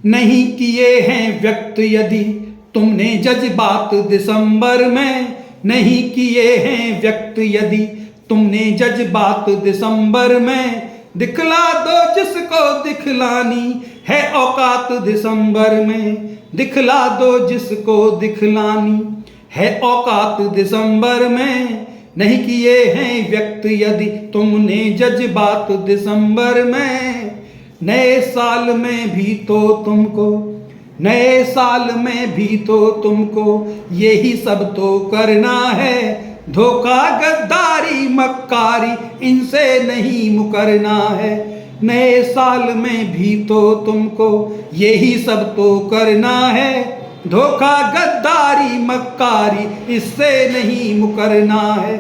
नहीं किए हैं व्यक्त यदि तुमने जज्बात दिसंबर में, नहीं किए हैं व्यक्त यदि तुमने जज्बात दिसंबर में, दिखला दो जिसको दिखलानी है औकात दिसंबर में, दिखला दो जिसको दिखलानी है औकात दिसंबर में, नहीं किए हैं व्यक्त यदि तुमने जज्बात दिसंबर में। नए साल में भी तो तुमको, नए साल में भी तो तुमको यही सब तो करना है, धोखा गद्दारी मक्कारी इनसे नहीं मुकरना है। नए साल में भी तो तुमको यही सब तो करना है, धोखा गद्दारी मक्कारी इससे नहीं मुकरना है।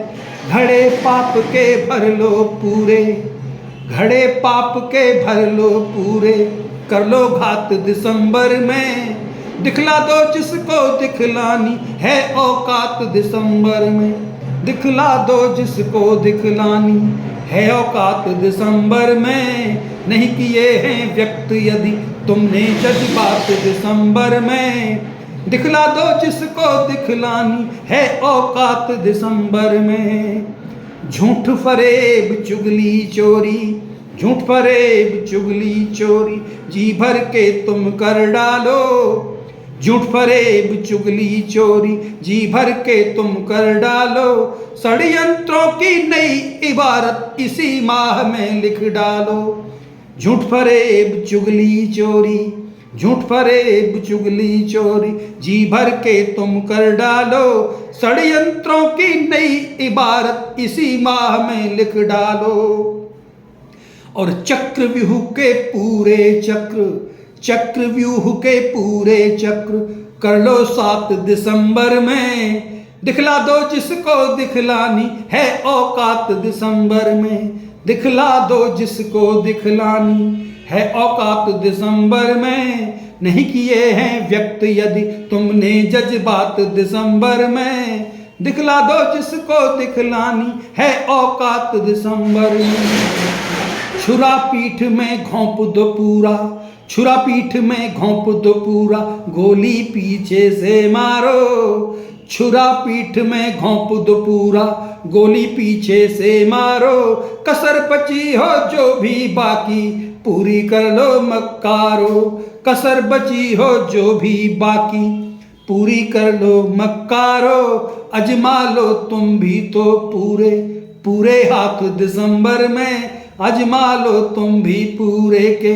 घड़े पाप के भर लो पूरे, घड़े पाप के भर लो पूरे, कर लो घात दिसंबर में, दिखला दो जिसको दिखलानी है औकात दिसंबर में, दिखला दो जिसको दिखलानी है औकात दिसंबर में। नहीं किए हैं व्यक्त यदि तुमने जज्बात दिसंबर में, दिखला दो जिसको दिखलानी है औकात दिसंबर में। झूठ फरेब चुगली चोरी, झूठ फरेब चुगली चोरी जी भर के तुम कर डालो, झूठ फरेब चुगली चोरी जी भर के तुम कर डालो, षड्यंत्रों की नई इबारत इसी माह में लिख डालो। झूठ फरेब चुगली चोरी, झूठ फरेब चुगली चोरी जी भर के तुम कर डालो, षड्यंत्रों की नई इबारत इसी माह में लिख डालो। और चक्रव्यूह के पूरे चक्र, चक्रव्यूह के पूरे चक्र कर लो 7 दिसंबर में, दिखला दो जिसको दिखलानी है औकात दिसंबर में, दिखला दो जिसको दिखलानी है औकात दिसंबर में। नहीं किए हैं व्यक्त यदि तुमने जज्बात दिसंबर में, दिखला दो जिसको दिखलानी है औकात दिसंबर में। छुरा पीठ में घोंप दो पूरा, छुरा पीठ में घोंप दो पूरा, गोली पीछे से मारो, छुरा पीठ में घोंप दो पूरा, गोली पीछे से मारो, कसर बची हो जो भी बाकी पूरी कर लो मक्कारो, कसर बची हो जो भी बाकी पूरी कर लो मक्कारो, अजमा लो तुम भी तो पूरे पूरे हाथ दिसंबर में, अजमा लो तुम भी पूरे के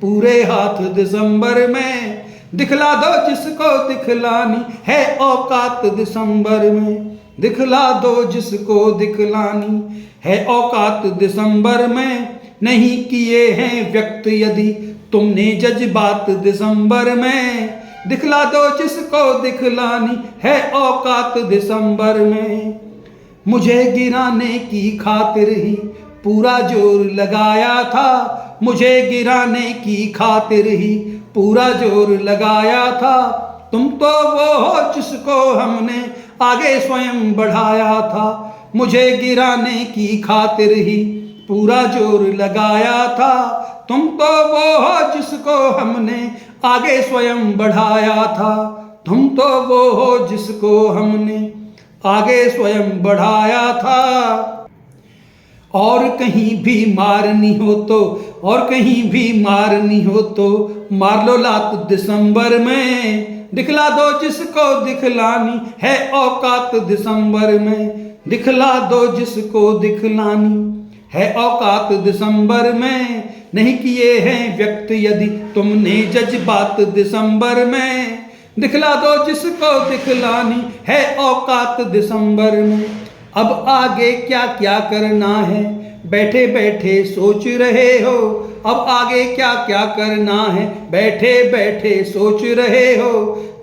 पूरे हाथ दिसंबर में, दिखला दो जिसको दिखलानी है औकात दिसंबर में, दिखला दो जिसको दिखलानी है औकात दिसंबर में। नहीं किए हैं व्यक्त यदि तुमने जज्बात दिसंबर में, दिखला दो जिसको दिखलानी है औकात दिसंबर में। मुझे गिराने की खातिर ही पूरा जोर लगाया था, मुझे गिराने की खातिर ही पूरा जोर लगाया था, तुम तो वो हो जिसको हमने आगे स्वयं बढ़ाया था, मुझे गिराने की खातिर ही पूरा जोर लगाया था, तुम तो वो हो जिसको हमने आगे स्वयं बढ़ाया था, तुम तो वो हो जिसको हमने आगे स्वयं बढ़ाया था। और कहीं भी मारनी हो तो, और कहीं भी मारनी हो तो मार लो लात दिसंबर में, दिखला दो जिसको दिखलानी है औकात दिसंबर में, दिखला दो जिसको दिखलानी है औकात दिसंबर में। नहीं किए हैं व्यक्त यदि तुमने जज्बात दिसंबर में, दिखला दो जिसको दिखलानी है औकात दिसंबर में। अब आगे क्या क्या करना है बैठे बैठे सोच रहे हो, अब आगे क्या क्या करना है बैठे बैठे सोच रहे हो,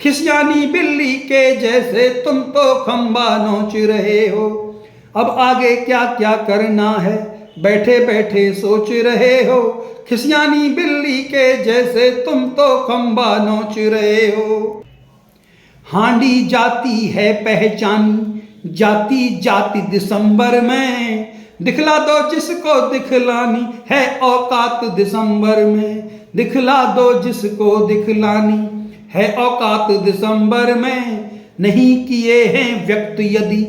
खिसियानी बिल्ली के जैसे तुम तो खंबा नोच रहे हो, अब आगे क्या क्या करना है बैठे बैठे सोच रहे हो, खिसियानी बिल्ली के जैसे तुम तो खंबा नोच रहे हो। हांडी जाती है पहचानी जाती जाती दिसंबर में, दिखला दो जिसको दिखलानी है औकात दिसंबर में, दिखला दो जिसको दिखलानी है औकात दिसंबर में, नहीं किए हैं व्यक्त यदि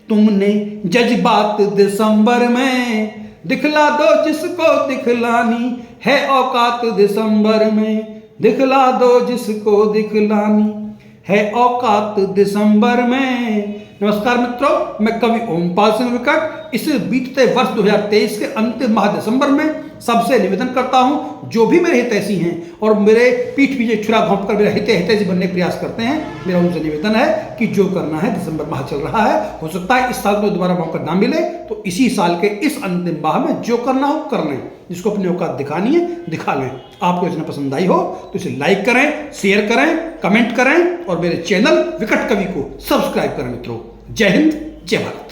तुमने जज्बात दिसंबर में। दिखला दो जिसको दिखलानी है औकात दिसंबर में, दिखला दो जिसको दिखलानी है औकात दिसंबर में। नमस्कार मित्रों, मैं कवि ओमपाल सिंह विकट इस बीतते वर्ष 2023 के अंतिम माह दिसंबर में सबसे निवेदन करता हूं, जो भी मेरे हितैषी हैं और मेरे पीठ पीछे छुरा घोंप कर मेरा हितैषी बनने का प्रयास करते हैं, मेरा उनसे निवेदन है कि जो करना है, दिसंबर माह चल रहा है, हो सकता है इस साल में दोबारा मौका ना मिले, तो इसी साल के इस अंतिम माह में जो करना हो कर लें, जिसको अपनी औकात दिखानी है दिखा लें। आपको इतना पसंद आई हो तो इसे लाइक करें, शेयर करें, कमेंट करें और मेरे चैनल विकट कवि को सब्सक्राइब करें। मित्रों, जय हिंद, जय भारत।